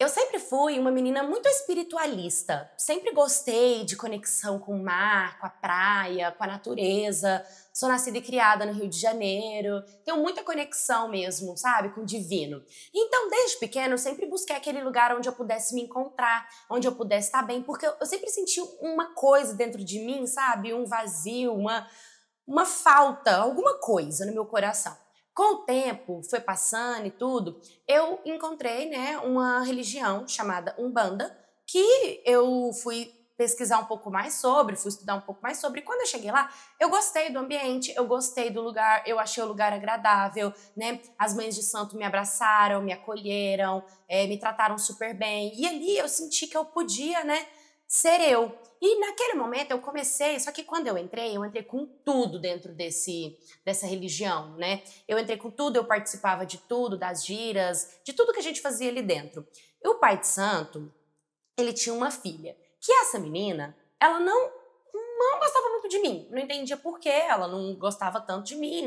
Eu sempre fui uma menina muito espiritualista. Sempre gostei de conexão com o mar, com a praia, com a natureza. Sou nascida e criada no Rio de Janeiro. Tenho muita conexão mesmo, sabe, com o divino. Então, desde pequena, eu sempre busquei aquele lugar onde eu pudesse me encontrar, onde eu pudesse estar bem, porque eu sempre senti uma coisa dentro de mim, sabe, um vazio, uma falta, alguma coisa no meu coração. Com o tempo, foi passando e tudo, eu encontrei, né, uma religião chamada Umbanda, que eu fui pesquisar um pouco mais sobre, fui estudar um pouco mais sobre, e quando eu cheguei lá, eu gostei do ambiente, eu gostei do lugar, eu achei o lugar agradável, né, as mães de santo me abraçaram, me acolheram, me trataram super bem, e ali eu senti que eu podia, né, ser eu. E naquele momento eu comecei, só que quando eu entrei com tudo dentro dessa religião, né? Eu entrei com tudo, eu participava de tudo, das giras, de tudo que a gente fazia ali dentro. E o pai de santo, ele tinha uma filha, que essa menina, ela não gostava muito de mim, não entendia por quê, ela não gostava tanto de mim,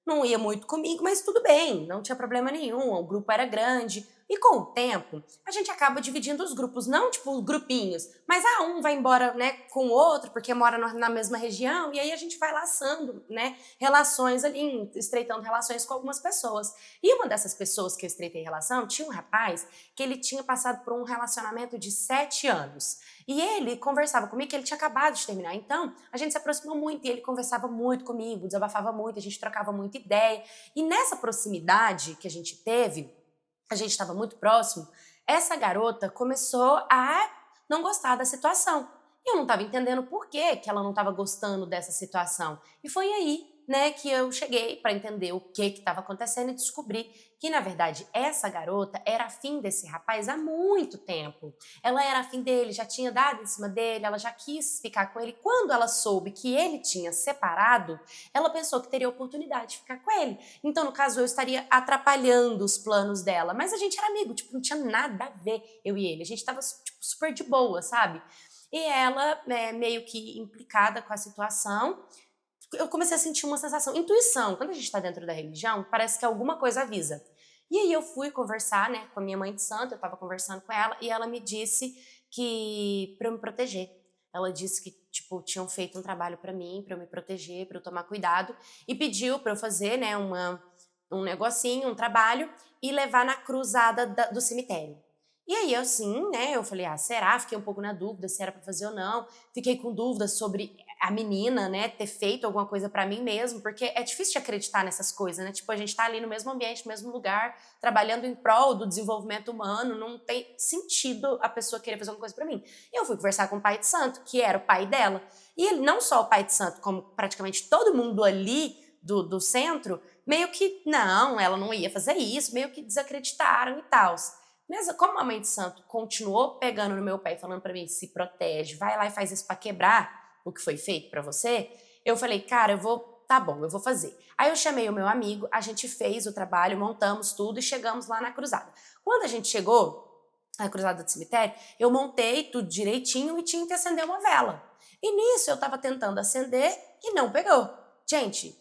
não ia muito comigo, mas tudo bem, não tinha problema nenhum, o grupo era grande. E com o tempo, a gente acaba dividindo os grupos, não tipo grupinhos, mas um vai embora, né, com o outro, porque mora na mesma região, e aí a gente vai laçando, né, relações ali, estreitando relações com algumas pessoas. E uma dessas pessoas que eu estreitei relação, tinha um rapaz que ele tinha passado por um relacionamento de 7 anos. E ele conversava comigo que ele tinha acabado de terminar. Então, a gente se aproximou muito e ele conversava muito comigo, desabafava muito, a gente trocava muita ideia. E nessa proximidade que a gente teve, a gente estava muito próximo, essa garota começou a não gostar da situação. E eu não estava entendendo por que ela não estava gostando dessa situação. E foi aí, né, que eu cheguei para entender o que estava acontecendo e descobri que, na verdade, essa garota era afim desse rapaz há muito tempo. Ela era afim dele, já tinha dado em cima dele, ela já quis ficar com ele. Quando ela soube que ele tinha separado, ela pensou que teria oportunidade de ficar com ele. Então, no caso, eu estaria atrapalhando os planos dela. Mas a gente era amigo, tipo, não tinha nada a ver, eu e ele. A gente tava, tipo, super de boa, sabe? E ela, meio que implicada com a situação, eu comecei a sentir uma sensação, intuição. Quando a gente está dentro da religião, parece que alguma coisa avisa. E aí eu fui conversar, né, com a minha mãe de santo, eu estava conversando com ela, e ela me disse que para eu me proteger. Ela disse que, tipo, tinham feito um trabalho para mim, para eu me proteger, para eu tomar cuidado, e pediu para eu fazer, né, um negocinho, um trabalho, e levar na cruzada do cemitério. E aí, assim, né, eu falei, será? Fiquei um pouco na dúvida se era pra fazer ou não. Fiquei com dúvidas sobre a menina, né, ter feito alguma coisa pra mim mesmo, porque é difícil de acreditar nessas coisas, né? Tipo, a gente tá ali no mesmo ambiente, no mesmo lugar, trabalhando em prol do desenvolvimento humano, não tem sentido a pessoa querer fazer alguma coisa pra mim. E eu fui conversar com o pai de santo, que era o pai dela, e ele, não só o pai de santo, como praticamente todo mundo ali do centro, meio que, não, ela não ia fazer isso, meio que desacreditaram e tal. Mas como a mãe de santo continuou pegando no meu pé e falando pra mim, se protege, vai lá e faz isso pra quebrar o que foi feito pra você, eu falei, cara, tá bom, eu vou fazer. Aí eu chamei o meu amigo, a gente fez o trabalho, montamos tudo e chegamos lá na cruzada. Quando a gente chegou na cruzada do cemitério, eu montei tudo direitinho e tinha que acender uma vela. E nisso eu tava tentando acender e não pegou. Gente,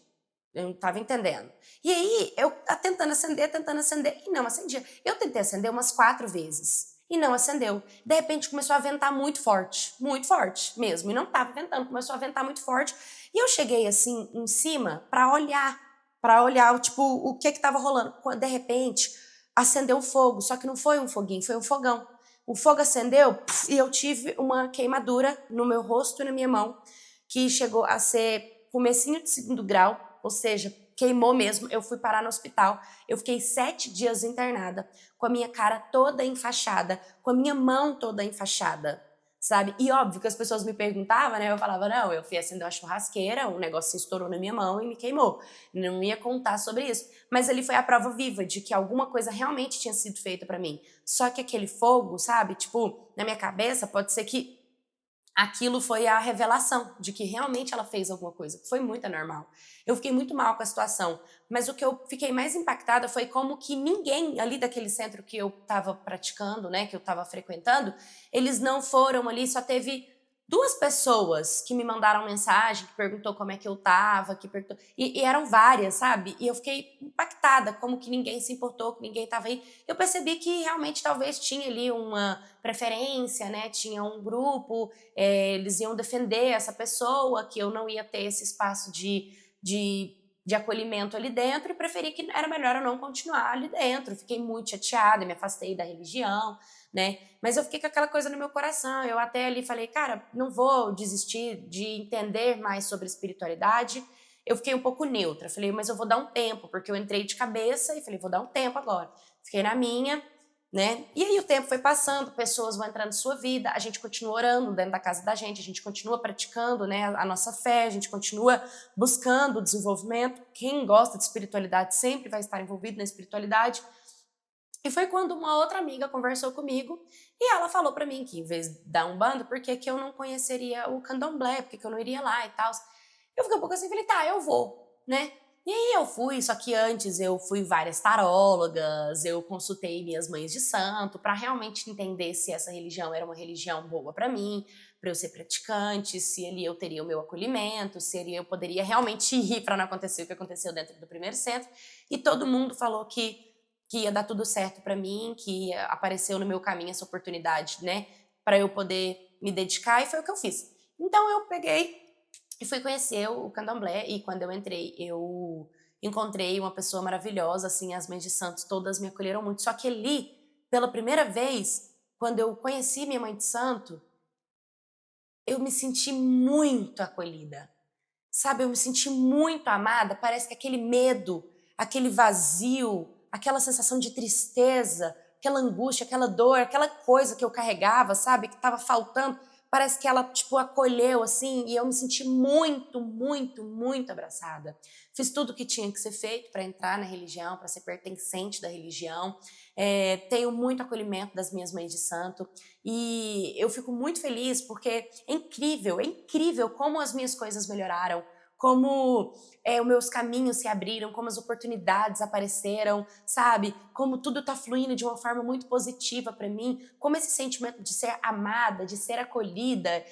eu não estava entendendo. E aí, eu tentando acender, e não acendia. Eu tentei acender umas 4 vezes, e não acendeu. De repente, começou a ventar muito forte mesmo, e não estava ventando, começou a ventar muito forte. E eu cheguei, assim, em cima, para olhar, tipo, o que estava rolando. De repente, acendeu o fogo, só que não foi um foguinho, foi um fogão. O fogo acendeu, e eu tive uma queimadura no meu rosto e na minha mão, que chegou a ser comecinho de 2º grau, ou seja, queimou mesmo. Eu fui parar no hospital. Eu fiquei 7 dias internada, com a minha cara toda enfaixada, com a minha mão toda enfaixada, sabe? E óbvio que as pessoas me perguntavam, né? Eu falava, não, eu fui acender uma churrasqueira, um negócio estourou na minha mão e me queimou. Não ia contar sobre isso. Mas ali foi a prova viva de que alguma coisa realmente tinha sido feita pra mim. Só que aquele fogo, sabe? Tipo, na minha cabeça, pode ser que aquilo foi a revelação de que realmente ela fez alguma coisa. Foi muito anormal. Eu fiquei muito mal com a situação, mas o que eu fiquei mais impactada foi como que ninguém ali daquele centro que eu estava praticando, né, que eu estava frequentando, eles não foram ali, só teve 2 pessoas que me mandaram mensagem, que perguntou como é que eu tava, que perguntou, e eram várias, sabe? E eu fiquei impactada, como que ninguém se importou, que ninguém tava aí. Eu percebi que realmente talvez tinha ali uma preferência, né? Tinha um grupo, eles iam defender essa pessoa, que eu não ia ter esse espaço de acolhimento ali dentro, e preferi que era melhor eu não continuar ali dentro. Fiquei muito chateada, me afastei da religião, né? Mas eu fiquei com aquela coisa no meu coração. Eu até ali falei, cara, não vou desistir de entender mais sobre espiritualidade. Eu fiquei um pouco neutra. Falei, mas eu vou dar um tempo, porque eu entrei de cabeça e falei, vou dar um tempo agora. Fiquei na minha, né? E aí o tempo foi passando, pessoas vão entrando na sua vida, a gente continua orando dentro da casa da gente, a gente continua praticando, né, a nossa fé, a gente continua buscando o desenvolvimento. Quem gosta de espiritualidade sempre vai estar envolvido na espiritualidade. E foi quando uma outra amiga conversou comigo e ela falou pra mim que, em vez da Umbanda, por que eu não conheceria o Candomblé, por que eu não iria lá e tal. Eu fiquei um pouco assim, falei, tá, eu vou, né? E aí eu fui, só que antes eu fui várias tarólogas, eu consultei minhas mães de santo pra realmente entender se essa religião era uma religião boa pra mim, pra eu ser praticante, se ali eu teria o meu acolhimento, se ali eu poderia realmente ir pra não acontecer o que aconteceu dentro do primeiro centro. E todo mundo falou que ia dar tudo certo pra mim, que apareceu no meu caminho essa oportunidade, né, pra eu poder me dedicar, e foi o que eu fiz. Então eu peguei e fui conhecer o Candomblé, e quando eu entrei, eu encontrei uma pessoa maravilhosa, assim, as mães de santos todas me acolheram muito. Só que ali, pela primeira vez, quando eu conheci minha mãe de santo, eu me senti muito acolhida, sabe? Eu me senti muito amada. Parece que aquele medo, aquele vazio, aquela sensação de tristeza, aquela angústia, aquela dor, aquela coisa que eu carregava, sabe? Que estava faltando. Parece que ela, tipo, acolheu, assim, e eu me senti muito, muito, muito abraçada. Fiz tudo o que tinha que ser feito para entrar na religião, para ser pertencente da religião. Tenho muito acolhimento das minhas mães de santo. E eu fico muito feliz porque é incrível como as minhas coisas melhoraram, como os meus caminhos se abriram, como as oportunidades apareceram, sabe? Como tudo tá fluindo de uma forma muito positiva para mim, como esse sentimento de ser amada, de ser acolhida,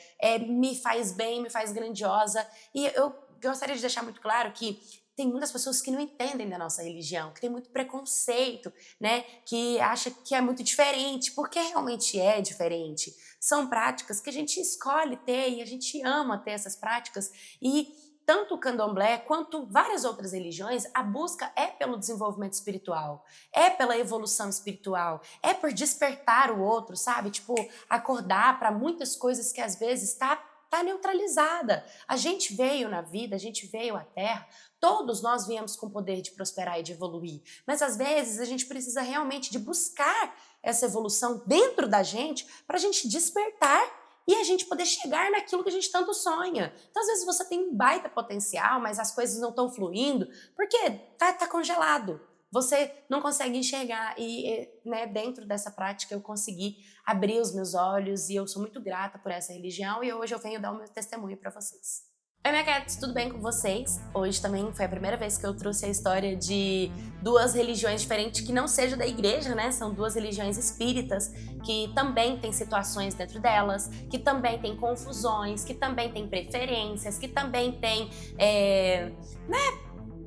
me faz bem, me faz grandiosa. E eu gostaria de deixar muito claro que tem muitas pessoas que não entendem da nossa religião, que tem muito preconceito, né? Que acha que é muito diferente, porque realmente é diferente. São práticas que a gente escolhe ter e a gente ama ter essas práticas. E tanto o Candomblé quanto várias outras religiões, a busca é pelo desenvolvimento espiritual, é pela evolução espiritual, é por despertar o outro, sabe? Tipo, acordar para muitas coisas que às vezes tá neutralizada. A gente veio na vida, a gente veio à Terra, todos nós viemos com o poder de prosperar e de evoluir, mas às vezes a gente precisa realmente de buscar essa evolução dentro da gente para a gente despertar e a gente poder chegar naquilo que a gente tanto sonha. Então, às vezes, você tem um baita potencial, mas as coisas não estão fluindo, porque tá congelado. Você não consegue enxergar. E, né, dentro dessa prática, eu consegui abrir os meus olhos, e eu sou muito grata por essa religião, e hoje eu venho dar o meu testemunho para vocês. Oi, minha cats, tudo bem com vocês? Hoje também foi a primeira vez que eu trouxe a história de 2 religiões diferentes que não sejam da igreja, né? São 2 religiões espíritas que também tem situações dentro delas, que também tem confusões, que também tem preferências, que também tem,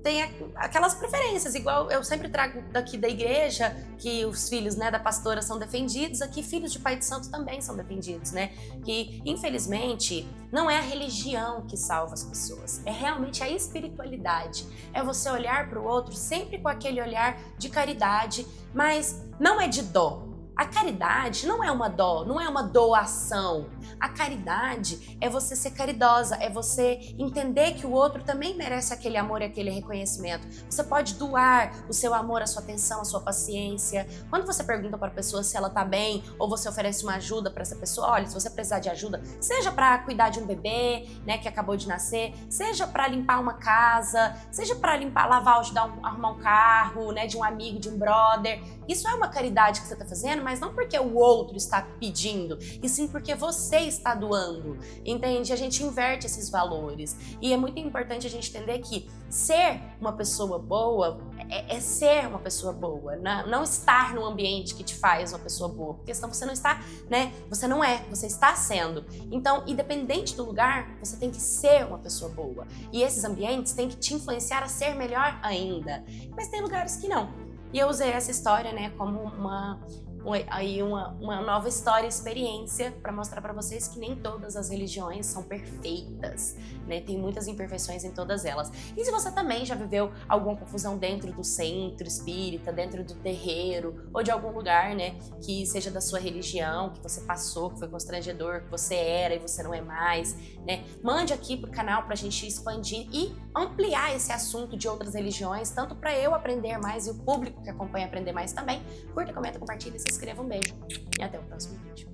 tem aquelas preferências, igual eu sempre trago daqui da igreja, que os filhos, né, da pastora são defendidos, aqui filhos de pai de santo também são defendidos, né? Que, infelizmente, não é a religião que salva as pessoas, é realmente a espiritualidade. É você olhar para o outro sempre com aquele olhar de caridade, mas não é de dó. A caridade não é uma dó, não é uma doação. A caridade é você ser caridosa, é você entender que o outro também merece aquele amor e aquele reconhecimento. Você pode doar o seu amor, a sua atenção, a sua paciência. Quando você pergunta para a pessoa se ela tá bem, ou você oferece uma ajuda para essa pessoa, olha, se você precisar de ajuda, seja para cuidar de um bebê, né, que acabou de nascer, seja para limpar uma casa, seja para lavar, ajudar arrumar um carro, né, de um amigo, de um brother. Isso é uma caridade que você tá fazendo, mas não porque o outro está pedindo, e sim porque você está doando, entende? A gente inverte esses valores. E é muito importante a gente entender que ser uma pessoa boa é ser uma pessoa boa, não estar no ambiente que te faz uma pessoa boa, porque senão você não está, né? Você não é, você está sendo. Então, independente do lugar, você tem que ser uma pessoa boa. E esses ambientes têm que te influenciar a ser melhor ainda. Mas tem lugares que não. E eu usei essa história, né, como uma nova história e experiência para mostrar para vocês que nem todas as religiões são perfeitas, né? Tem muitas imperfeições em todas elas. E se você também já viveu alguma confusão dentro do centro espírita, dentro do terreiro ou de algum lugar, né, que seja da sua religião, que você passou, que foi constrangedor, que você era e você não é mais, né? Mande aqui pro canal pra gente expandir e ampliar esse assunto de outras religiões, tanto para eu aprender mais e o público que acompanha aprender mais também. Curta, comenta, compartilha, se inscreva. Um beijo e até o próximo vídeo.